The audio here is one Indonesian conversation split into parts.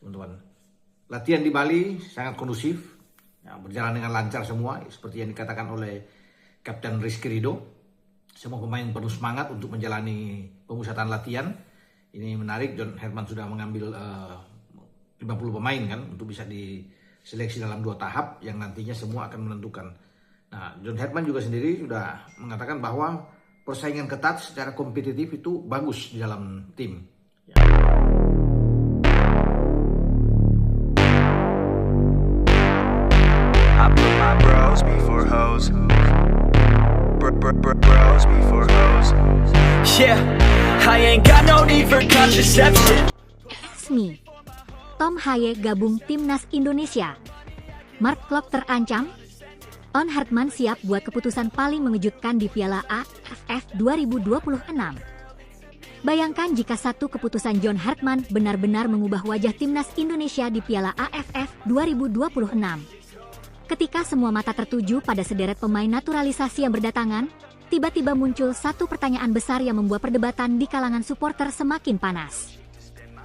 teman-teman. Latihan di Bali sangat kondusif, ya, berjalan dengan lancar semua, seperti yang dikatakan oleh Kapten Rizky Ridho. Semua pemain penuh semangat untuk menjalani pemusatan latihan. Ini menarik, John Herman sudah mengambil 50 pemain kan untuk bisa diseleksi dalam 2 tahap yang nantinya semua akan menentukan. Nah, John Herman juga sendiri sudah mengatakan bahwa persaingan ketat secara kompetitif itu bagus di dalam tim. Ya. I put my bros before hoes. Bros before hoes. Yeah, I ain't got no need for contraception. Resmi, Tom Haye gabung Timnas Indonesia. Mark Klok terancam. On Hartman siap buat keputusan paling mengejutkan di Piala AFF 2026. Bayangkan jika satu keputusan John Hartman benar-benar mengubah wajah Timnas Indonesia di Piala AFF 2026. Ketika semua mata tertuju pada sederet pemain naturalisasi yang berdatangan, tiba-tiba muncul satu pertanyaan besar yang membuat perdebatan di kalangan supporter semakin panas.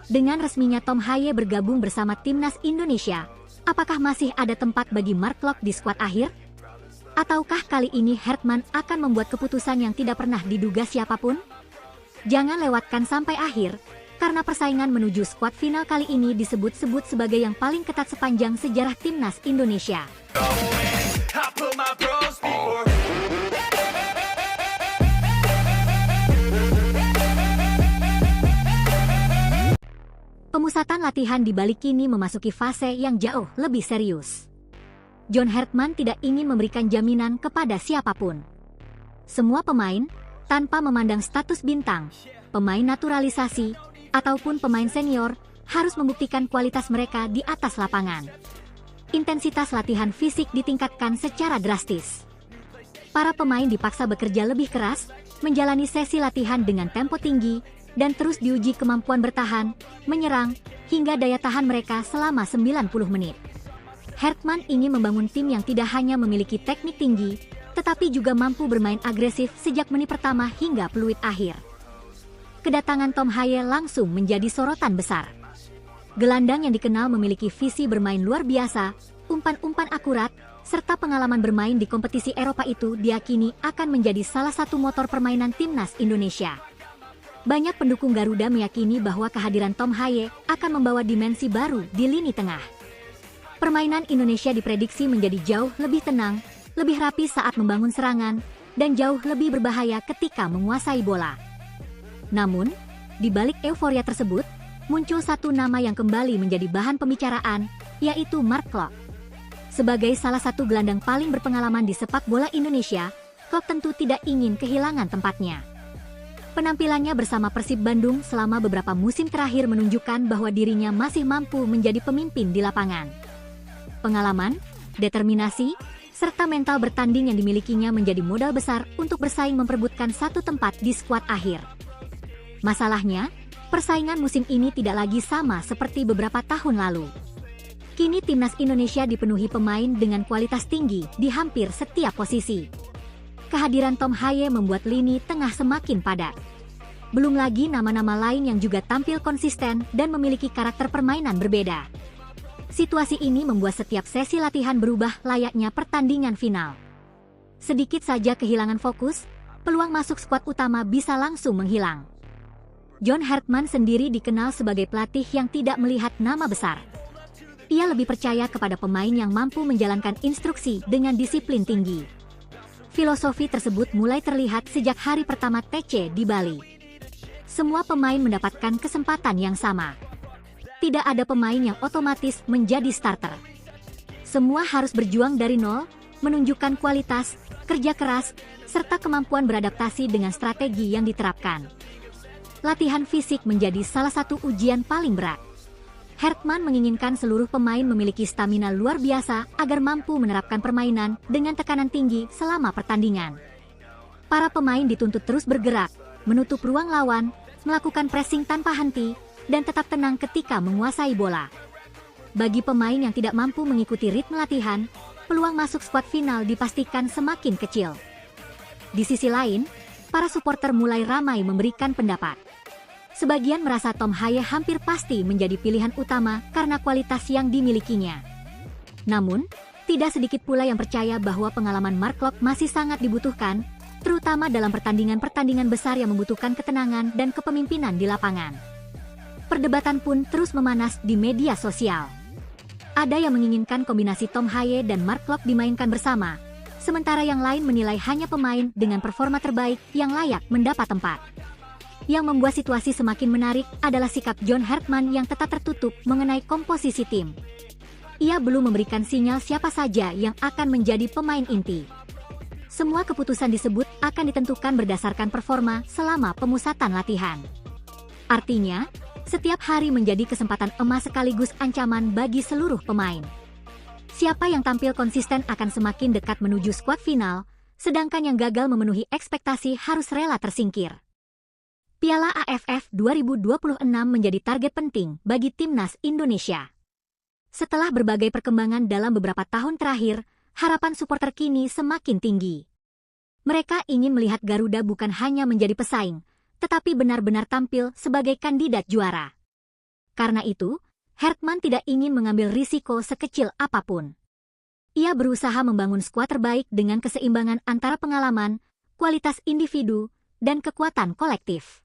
Dengan resminya Tom Haye bergabung bersama Timnas Indonesia, apakah masih ada tempat bagi Mark Klok di skuad akhir? Ataukah kali ini Hartman akan membuat keputusan yang tidak pernah diduga siapapun? Jangan lewatkan sampai akhir, karena persaingan menuju skuad final kali ini disebut-sebut sebagai yang paling ketat sepanjang sejarah Timnas Indonesia. Pemusatan latihan di Bali kini memasuki fase yang jauh lebih serius. John Hartman tidak ingin memberikan jaminan kepada siapapun. Semua pemain, tanpa memandang status bintang, pemain naturalisasi, ataupun pemain senior, harus membuktikan kualitas mereka di atas lapangan. Intensitas latihan fisik ditingkatkan secara drastis. Para pemain dipaksa bekerja lebih keras, menjalani sesi latihan dengan tempo tinggi, dan terus diuji kemampuan bertahan, menyerang, hingga daya tahan mereka selama 90 menit. Hartman ingin membangun tim yang tidak hanya memiliki teknik tinggi, tetapi juga mampu bermain agresif sejak menit pertama hingga peluit akhir. Kedatangan Tom Haye langsung menjadi sorotan besar. Gelandang yang dikenal memiliki visi bermain luar biasa, umpan-umpan akurat, serta pengalaman bermain di kompetisi Eropa itu diyakini akan menjadi salah satu motor permainan Timnas Indonesia. Banyak pendukung Garuda meyakini bahwa kehadiran Tom Haye akan membawa dimensi baru di lini tengah. Permainan Indonesia diprediksi menjadi jauh lebih tenang, lebih rapi saat membangun serangan, dan jauh lebih berbahaya ketika menguasai bola. Namun, di balik euforia tersebut, muncul satu nama yang kembali menjadi bahan pembicaraan, yaitu Mark Klok. Sebagai salah satu gelandang paling berpengalaman di sepak bola Indonesia, Klok tentu tidak ingin kehilangan tempatnya. Penampilannya bersama Persib Bandung selama beberapa musim terakhir menunjukkan bahwa dirinya masih mampu menjadi pemimpin di lapangan. Pengalaman, determinasi, serta mental bertanding yang dimilikinya menjadi modal besar untuk bersaing memperebutkan satu tempat di skuad akhir. Masalahnya, persaingan musim ini tidak lagi sama seperti beberapa tahun lalu. Kini Timnas Indonesia dipenuhi pemain dengan kualitas tinggi di hampir setiap posisi. Kehadiran Tom Haye membuat lini tengah semakin padat. Belum lagi nama-nama lain yang juga tampil konsisten dan memiliki karakter permainan berbeda. Situasi ini membuat setiap sesi latihan berubah layaknya pertandingan final. Sedikit saja kehilangan fokus, peluang masuk skuad utama bisa langsung menghilang. John Hartman sendiri dikenal sebagai pelatih yang tidak melihat nama besar. Ia lebih percaya kepada pemain yang mampu menjalankan instruksi dengan disiplin tinggi. Filosofi tersebut mulai terlihat sejak hari pertama TC di Bali. Semua pemain mendapatkan kesempatan yang sama. Tidak ada pemain yang otomatis menjadi starter. Semua harus berjuang dari nol, menunjukkan kualitas, kerja keras, serta kemampuan beradaptasi dengan strategi yang diterapkan. Latihan fisik menjadi salah satu ujian paling berat. Hartman menginginkan seluruh pemain memiliki stamina luar biasa agar mampu menerapkan permainan dengan tekanan tinggi selama pertandingan. Para pemain dituntut terus bergerak, menutup ruang lawan, melakukan pressing tanpa henti, dan tetap tenang ketika menguasai bola. Bagi pemain yang tidak mampu mengikuti ritme latihan, peluang masuk skuad final dipastikan semakin kecil. Di sisi lain, para supporter mulai ramai memberikan pendapat. Sebagian merasa Tom Haye hampir pasti menjadi pilihan utama karena kualitas yang dimilikinya. Namun, tidak sedikit pula yang percaya bahwa pengalaman Mark Locke masih sangat dibutuhkan, terutama dalam pertandingan-pertandingan besar yang membutuhkan ketenangan dan kepemimpinan di lapangan. Perdebatan pun terus memanas di media sosial. Ada yang menginginkan kombinasi Tom Haye dan Mark Locke dimainkan bersama, sementara yang lain menilai hanya pemain dengan performa terbaik yang layak mendapat tempat. Yang membuat situasi semakin menarik adalah sikap John Hartman yang tetap tertutup mengenai komposisi tim. Ia belum memberikan sinyal siapa saja yang akan menjadi pemain inti. Semua keputusan disebut akan ditentukan berdasarkan performa selama pemusatan latihan. Artinya, setiap hari menjadi kesempatan emas sekaligus ancaman bagi seluruh pemain. Siapa yang tampil konsisten akan semakin dekat menuju skuad final, sedangkan yang gagal memenuhi ekspektasi harus rela tersingkir. Piala AFF 2026 menjadi target penting bagi timnas Indonesia. Setelah berbagai perkembangan dalam beberapa tahun terakhir, harapan supporter kini semakin tinggi. Mereka ingin melihat Garuda bukan hanya menjadi pesaing, tetapi benar-benar tampil sebagai kandidat juara. Karena itu, Hartman tidak ingin mengambil risiko sekecil apapun. Ia berusaha membangun skuad terbaik dengan keseimbangan antara pengalaman, kualitas individu, dan kekuatan kolektif.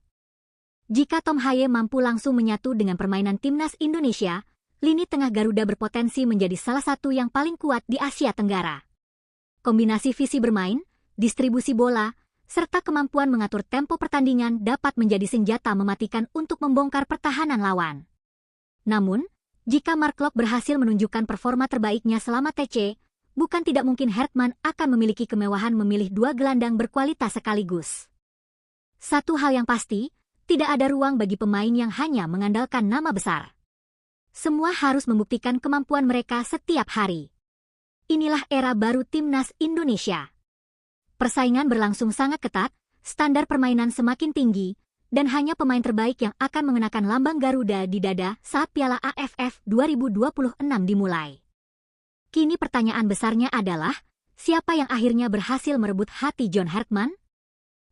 Jika Tom Haye mampu langsung menyatu dengan permainan timnas Indonesia, lini tengah Garuda berpotensi menjadi salah satu yang paling kuat di Asia Tenggara. Kombinasi visi bermain, distribusi bola, serta kemampuan mengatur tempo pertandingan dapat menjadi senjata mematikan untuk membongkar pertahanan lawan. Namun, jika Mark Locke berhasil menunjukkan performa terbaiknya selama TC, bukan tidak mungkin Hartman akan memiliki kemewahan memilih dua gelandang berkualitas sekaligus. Satu hal yang pasti, tidak ada ruang bagi pemain yang hanya mengandalkan nama besar. Semua harus membuktikan kemampuan mereka setiap hari. Inilah era baru timnas Indonesia. Persaingan berlangsung sangat ketat, standar permainan semakin tinggi, dan hanya pemain terbaik yang akan mengenakan lambang Garuda di dada saat Piala AFF 2026 dimulai. Kini pertanyaan besarnya adalah, siapa yang akhirnya berhasil merebut hati John Hartman?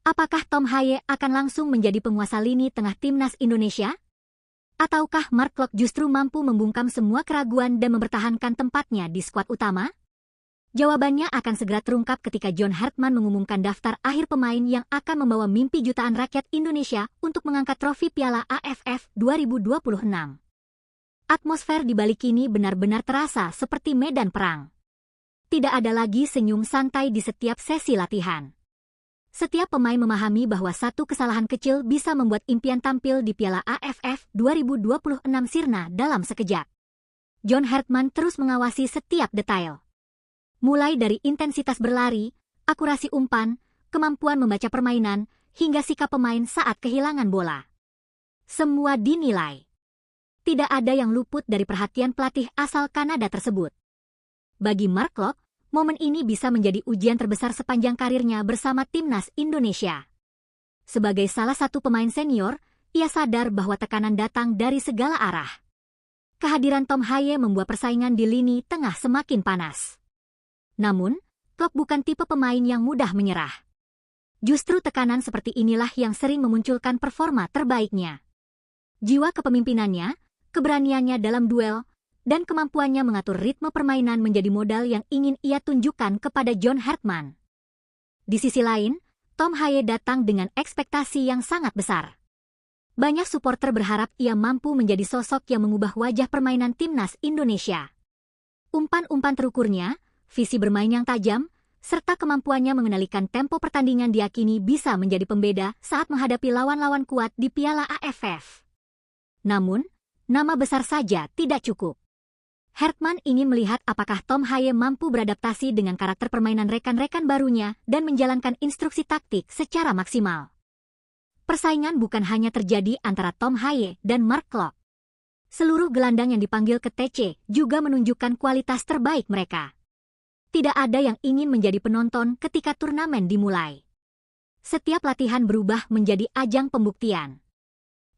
Apakah Tom Haye akan langsung menjadi penguasa lini tengah timnas Indonesia? Ataukah Mark Locke justru mampu membungkam semua keraguan dan mempertahankan tempatnya di skuad utama? Jawabannya akan segera terungkap ketika John Hartman mengumumkan daftar akhir pemain yang akan membawa mimpi jutaan rakyat Indonesia untuk mengangkat trofi Piala AFF 2026. Atmosfer di balik ini benar-benar terasa seperti medan perang. Tidak ada lagi senyum santai di setiap sesi latihan. Setiap pemain memahami bahwa satu kesalahan kecil bisa membuat impian tampil di Piala AFF 2026 sirna dalam sekejap. John Hartman terus mengawasi setiap detail. Mulai dari intensitas berlari, akurasi umpan, kemampuan membaca permainan, hingga sikap pemain saat kehilangan bola. Semua dinilai. Tidak ada yang luput dari perhatian pelatih asal Kanada tersebut. Bagi Mark Locke, momen ini bisa menjadi ujian terbesar sepanjang karirnya bersama timnas Indonesia. Sebagai salah satu pemain senior, ia sadar bahwa tekanan datang dari segala arah. Kehadiran Tom Haye membuat persaingan di lini tengah semakin panas. Namun, Locke bukan tipe pemain yang mudah menyerah. Justru tekanan seperti inilah yang sering memunculkan performa terbaiknya. Jiwa kepemimpinannya, keberaniannya dalam duel, dan kemampuannya mengatur ritme permainan menjadi modal yang ingin ia tunjukkan kepada John Hartman. Di sisi lain, Tom Haye datang dengan ekspektasi yang sangat besar. Banyak supporter berharap ia mampu menjadi sosok yang mengubah wajah permainan timnas Indonesia. Umpan-umpan terukurnya, visi bermain yang tajam, serta kemampuannya mengendalikan tempo pertandingan diyakini bisa menjadi pembeda saat menghadapi lawan-lawan kuat di Piala AFF. Namun, nama besar saja tidak cukup. Hartman ingin melihat apakah Tom Haye mampu beradaptasi dengan karakter permainan rekan-rekan barunya dan menjalankan instruksi taktik secara maksimal. Persaingan bukan hanya terjadi antara Tom Haye dan Mark Locke. Seluruh gelandang yang dipanggil ke TC juga menunjukkan kualitas terbaik mereka. Tidak ada yang ingin menjadi penonton ketika turnamen dimulai. Setiap latihan berubah menjadi ajang pembuktian.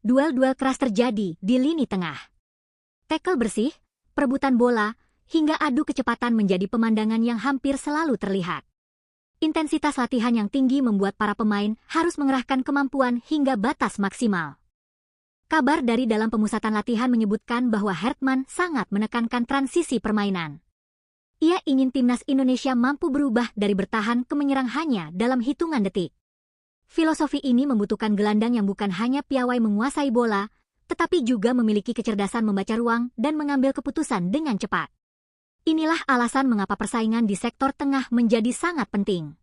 Duel-duel keras terjadi di lini tengah. Tackle bersih, perebutan bola, hingga adu kecepatan menjadi pemandangan yang hampir selalu terlihat. Intensitas latihan yang tinggi membuat para pemain harus mengerahkan kemampuan hingga batas maksimal. Kabar dari dalam pemusatan latihan menyebutkan bahwa Hertman sangat menekankan transisi permainan. Ia ingin timnas Indonesia mampu berubah dari bertahan ke menyerang hanya dalam hitungan detik. Filosofi ini membutuhkan gelandang yang bukan hanya piawai menguasai bola, tetapi juga memiliki kecerdasan membaca ruang dan mengambil keputusan dengan cepat. Inilah alasan mengapa persaingan di sektor tengah menjadi sangat penting.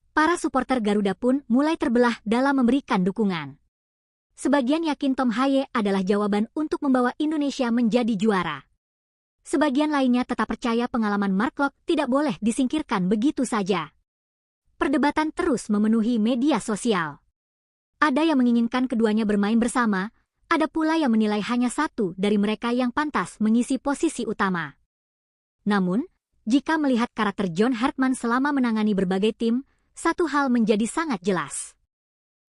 Para supporter Garuda pun mulai terbelah dalam memberikan dukungan. Sebagian yakin Tom Haye adalah jawaban untuk membawa Indonesia menjadi juara. Sebagian lainnya tetap percaya pengalaman Mark Klok tidak boleh disingkirkan begitu saja. Perdebatan terus memenuhi media sosial. Ada yang menginginkan keduanya bermain bersama, ada pula yang menilai hanya satu dari mereka yang pantas mengisi posisi utama. Namun, jika melihat karakter John Hertman selama menangani berbagai tim, satu hal menjadi sangat jelas.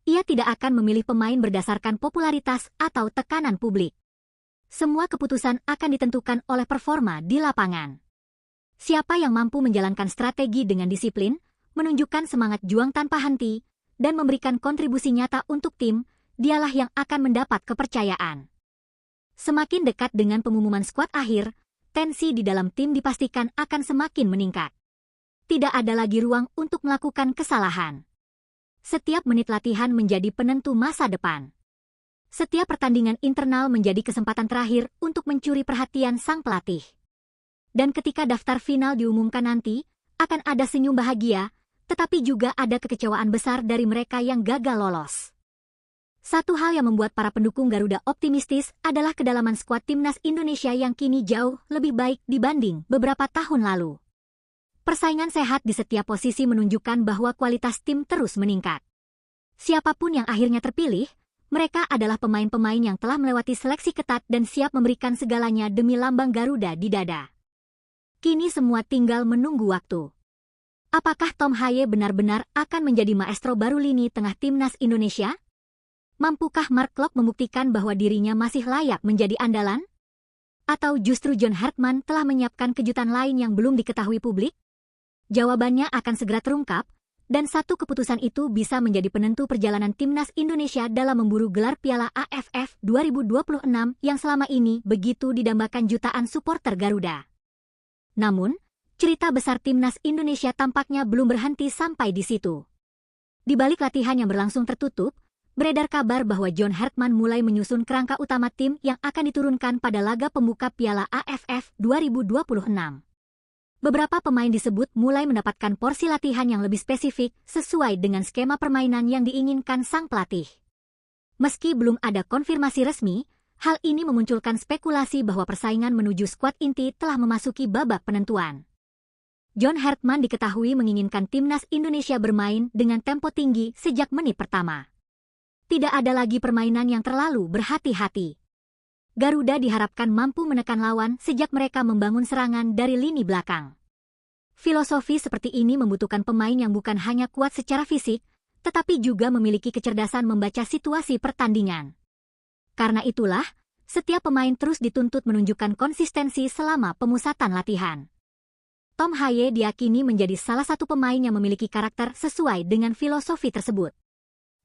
Ia tidak akan memilih pemain berdasarkan popularitas atau tekanan publik. Semua keputusan akan ditentukan oleh performa di lapangan. Siapa yang mampu menjalankan strategi dengan disiplin, menunjukkan semangat juang tanpa henti, dan memberikan kontribusi nyata untuk tim, dialah yang akan mendapat kepercayaan. Semakin dekat dengan pengumuman skuad akhir, tensi di dalam tim dipastikan akan semakin meningkat. Tidak ada lagi ruang untuk melakukan kesalahan. Setiap menit latihan menjadi penentu masa depan. Setiap pertandingan internal menjadi kesempatan terakhir untuk mencuri perhatian sang pelatih. Dan ketika daftar final diumumkan nanti, akan ada senyum bahagia, tetapi juga ada kekecewaan besar dari mereka yang gagal lolos. Satu hal yang membuat para pendukung Garuda optimistis adalah kedalaman skuad timnas Indonesia yang kini jauh lebih baik dibanding beberapa tahun lalu. Persaingan sehat di setiap posisi menunjukkan bahwa kualitas tim terus meningkat. Siapapun yang akhirnya terpilih, mereka adalah pemain-pemain yang telah melewati seleksi ketat dan siap memberikan segalanya demi lambang Garuda di dada. Kini semua tinggal menunggu waktu. Apakah Tom Haye benar-benar akan menjadi maestro baru lini tengah timnas Indonesia? Mampukah Mark Klok membuktikan bahwa dirinya masih layak menjadi andalan? Atau justru John Hertman telah menyiapkan kejutan lain yang belum diketahui publik? Jawabannya akan segera terungkap, dan satu keputusan itu bisa menjadi penentu perjalanan timnas Indonesia dalam memburu gelar Piala AFF 2026 yang selama ini begitu didambakan jutaan supporter Garuda. Namun, cerita besar timnas Indonesia tampaknya belum berhenti sampai di situ. Di balik latihan yang berlangsung tertutup, beredar kabar bahwa John Hertman mulai menyusun kerangka utama tim yang akan diturunkan pada laga pembuka Piala AFF 2026. Beberapa pemain disebut mulai mendapatkan porsi latihan yang lebih spesifik sesuai dengan skema permainan yang diinginkan sang pelatih. Meski belum ada konfirmasi resmi, hal ini memunculkan spekulasi bahwa persaingan menuju skuad inti telah memasuki babak penentuan. John Hertman diketahui menginginkan timnas Indonesia bermain dengan tempo tinggi sejak menit pertama. Tidak ada lagi permainan yang terlalu berhati-hati. Garuda diharapkan mampu menekan lawan sejak mereka membangun serangan dari lini belakang. Filosofi seperti ini membutuhkan pemain yang bukan hanya kuat secara fisik, tetapi juga memiliki kecerdasan membaca situasi pertandingan. Karena itulah, setiap pemain terus dituntut menunjukkan konsistensi selama pemusatan latihan. Tom Haye diyakini menjadi salah satu pemain yang memiliki karakter sesuai dengan filosofi tersebut.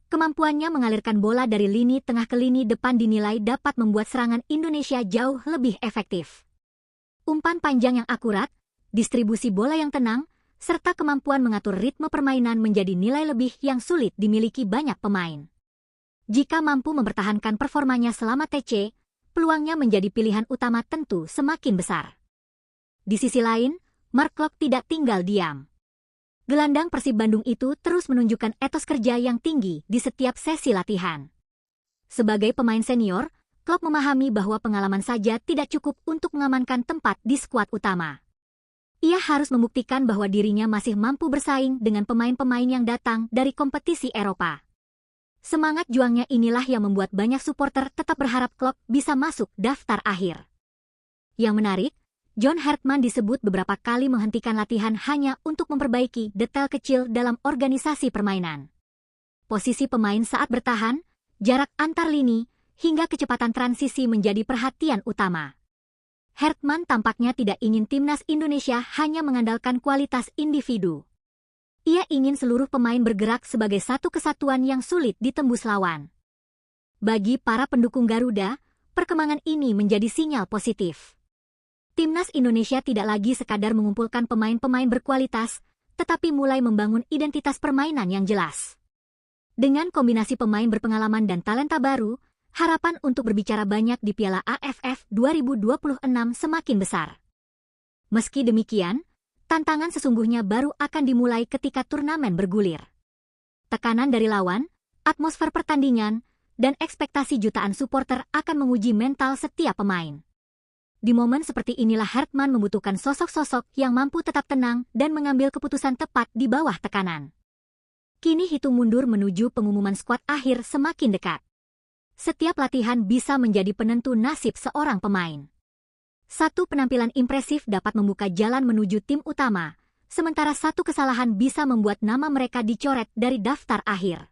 Kemampuannya mengalirkan bola dari lini tengah ke lini depan dinilai dapat membuat serangan Indonesia jauh lebih efektif. Umpan panjang yang akurat, distribusi bola yang tenang, serta kemampuan mengatur ritme permainan menjadi nilai lebih yang sulit dimiliki banyak pemain. Jika mampu mempertahankan performanya selama TC, peluangnya menjadi pilihan utama tentu semakin besar. Di sisi lain, Mark Klok tidak tinggal diam. Gelandang Persib Bandung itu terus menunjukkan etos kerja yang tinggi di setiap sesi latihan. Sebagai pemain senior, Klok memahami bahwa pengalaman saja tidak cukup untuk mengamankan tempat di skuad utama. Ia harus membuktikan bahwa dirinya masih mampu bersaing dengan pemain-pemain yang datang dari kompetisi Eropa. Semangat juangnya inilah yang membuat banyak supporter tetap berharap Klok bisa masuk daftar akhir. Yang menarik, John Hertman disebut beberapa kali menghentikan latihan hanya untuk memperbaiki detail kecil dalam organisasi permainan. Posisi pemain saat bertahan, jarak antar lini, hingga kecepatan transisi menjadi perhatian utama. Hertman tampaknya tidak ingin timnas Indonesia hanya mengandalkan kualitas individu. Ia ingin seluruh pemain bergerak sebagai satu kesatuan yang sulit ditembus lawan. Bagi para pendukung Garuda, perkembangan ini menjadi sinyal positif. Timnas Indonesia tidak lagi sekadar mengumpulkan pemain-pemain berkualitas, tetapi mulai membangun identitas permainan yang jelas. Dengan kombinasi pemain berpengalaman dan talenta baru, harapan untuk berbicara banyak di Piala AFF 2026 semakin besar. Meski demikian, tantangan sesungguhnya baru akan dimulai ketika turnamen bergulir. Tekanan dari lawan, atmosfer pertandingan, dan ekspektasi jutaan supporter akan menguji mental setiap pemain. Di momen seperti inilah Hartman membutuhkan sosok-sosok yang mampu tetap tenang dan mengambil keputusan tepat di bawah tekanan. Kini hitung mundur menuju pengumuman skuad akhir semakin dekat. Setiap latihan bisa menjadi penentu nasib seorang pemain. Satu penampilan impresif dapat membuka jalan menuju tim utama, sementara satu kesalahan bisa membuat nama mereka dicoret dari daftar akhir.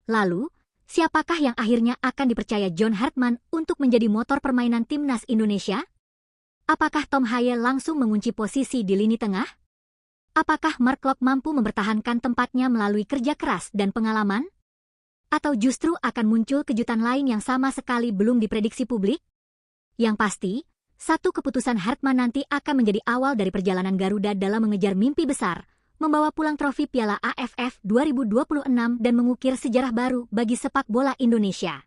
Lalu, siapakah yang akhirnya akan dipercaya John Hartman untuk menjadi motor permainan timnas Indonesia? Apakah Tom Haye langsung mengunci posisi di lini tengah? Apakah Mark Klok mampu mempertahankan tempatnya melalui kerja keras dan pengalaman? Atau justru akan muncul kejutan lain yang sama sekali belum diprediksi publik? Yang pasti, satu keputusan Hartman nanti akan menjadi awal dari perjalanan Garuda dalam mengejar mimpi besar, membawa pulang trofi Piala AFF 2026 dan mengukir sejarah baru bagi sepak bola Indonesia.